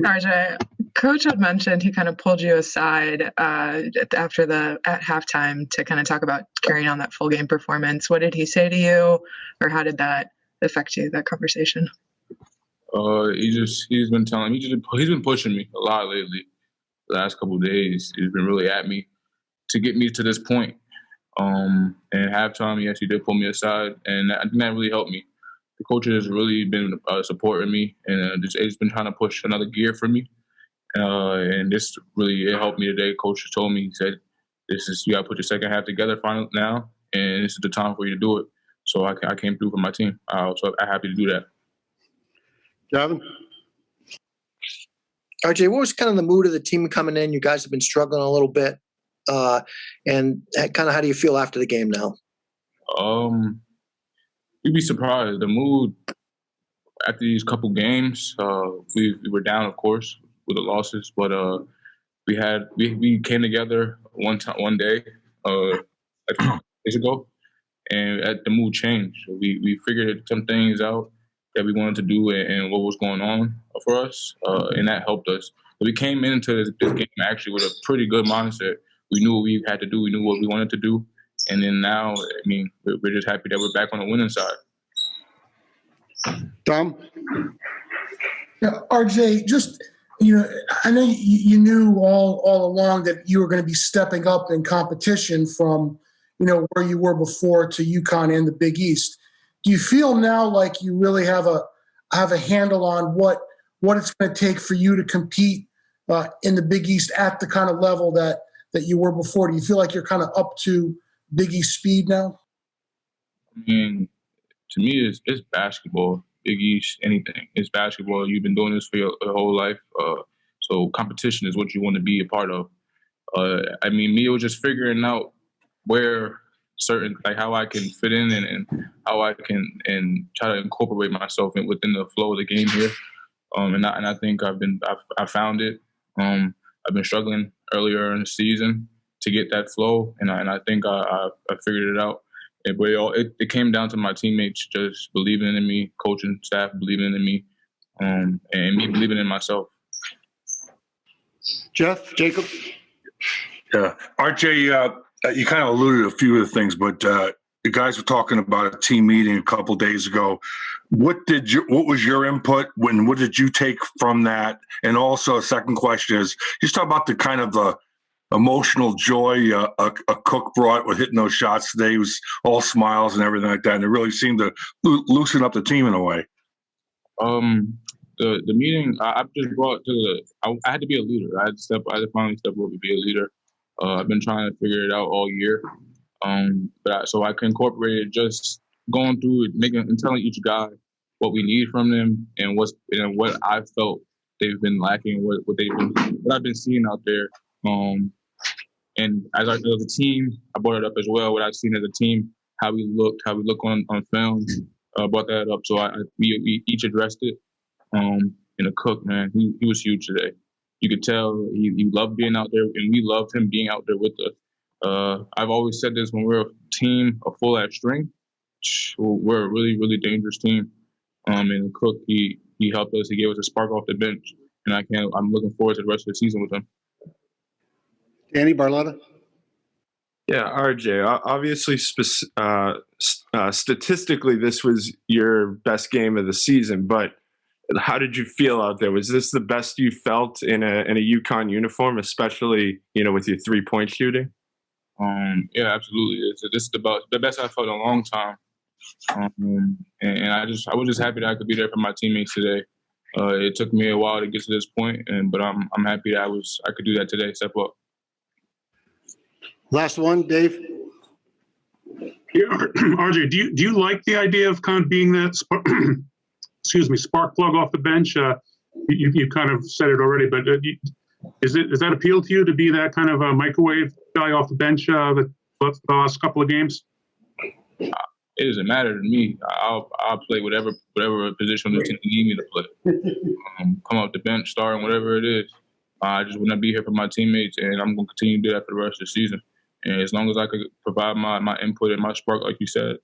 RJ, Coach had mentioned he kind of pulled you aside at halftime to kind of talk about carrying on that full game performance. What did he say to you, or how did that affect you, that conversation? He's been pushing me a lot lately. The last couple of days, he's been really at me to get me to this point. And at halftime, yes, he did pull me aside, and I think that really helped me. The coach has really been supporting me, and it's been trying to push another gear for me. And this really helped me today. Coach told me, he said, you got to put your second half together now, and this is the time for you to do it. So I came through for my team. So I'm happy to do that. Gavin? RJ, what was kind of the mood of the team coming in? You guys have been struggling a little bit. And kind of how do you feel after the game now? You'd be surprised. The mood after these couple games, we were down, of course, with the losses, but we came together one day, like 2 days ago, and the mood changed. We figured some things out that we wanted to do and what was going on for us, and that helped us. But we came into this game actually with a pretty good mindset. We knew what we had to do. We knew what we wanted to do. And then now, I mean, we're just happy that we're back on the winning side. Tom? Yeah, RJ, just, I know you knew all along that you were going to be stepping up in competition from, where you were before to UConn and the Big East. Do you feel now like you really have a handle on what it's going to take for you to compete in the Big East at the kind of level that you were before? Do you feel like you're kind of up to Big East speed now? I mean, to me, it's basketball. Big East, anything. It's basketball. You've been doing this for your whole life. So competition is what you want to be a part of. I mean, me, it was just figuring out where how I can fit in and how I can and try to incorporate myself within the flow of the game here. And I think I found it. I've been struggling earlier in the season to get that flow, and I think I figured it out. But it came down to my teammates just believing in me, coaching staff believing in me, and me believing in myself. Jacob? Yeah. RJ, you kind of alluded to a few of the things, but the guys were talking about a team meeting a couple of days ago. What was your input? What did you take from that? And also, a second question is, just talk about the kind of the emotional joy a Cook brought with hitting those shots today. He was all smiles and everything like that, and it really seemed to loosen up the team in a way. The meeting I just brought to I had to be a leader. I had to finally step up and be a leader. I've been trying to figure it out all year. So I can incorporate it, just going through it, and telling each guy what we need from them and what I felt they've been lacking, what I've been seeing out there. And as a team, I brought it up as well. What I've seen as a team, how we look on film, brought that up. So we each addressed it. And the Cook, man, he was huge today. You could tell he loved being out there, and we loved him being out there with us. I've always said this: when we're a team, a full at string, we're a really, really dangerous team. And Cook, he helped us. He gave us a spark off the bench, and I'm looking forward to the rest of the season with him. Danny Barletta? Yeah, RJ, obviously statistically this was your best game of the season, but how did you feel out there? Was this the best you felt in a UConn uniform, especially, with your 3-point shooting? Yeah, absolutely. This is the best I felt in a long time. And I was just happy that I could be there for my teammates today. It took me a while to get to this point, but I'm happy that I could do that today, step up. Last one, Dave. Yeah, RJ, do you like the idea of kind of being that spark plug off the bench? You kind of said it already, but does that appeal to you to be that kind of a microwave guy off the bench the last couple of games? It doesn't matter to me. I'll play whatever position the team need me to play. Come off the bench, starting whatever it is. I just want to be here for my teammates, and I'm going to continue to do that for the rest of the season. And as long as I could provide my input and my spark, like you said,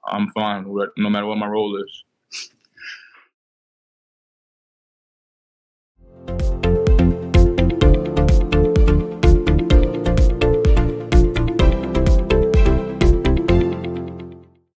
I'm fine, no matter what my role is.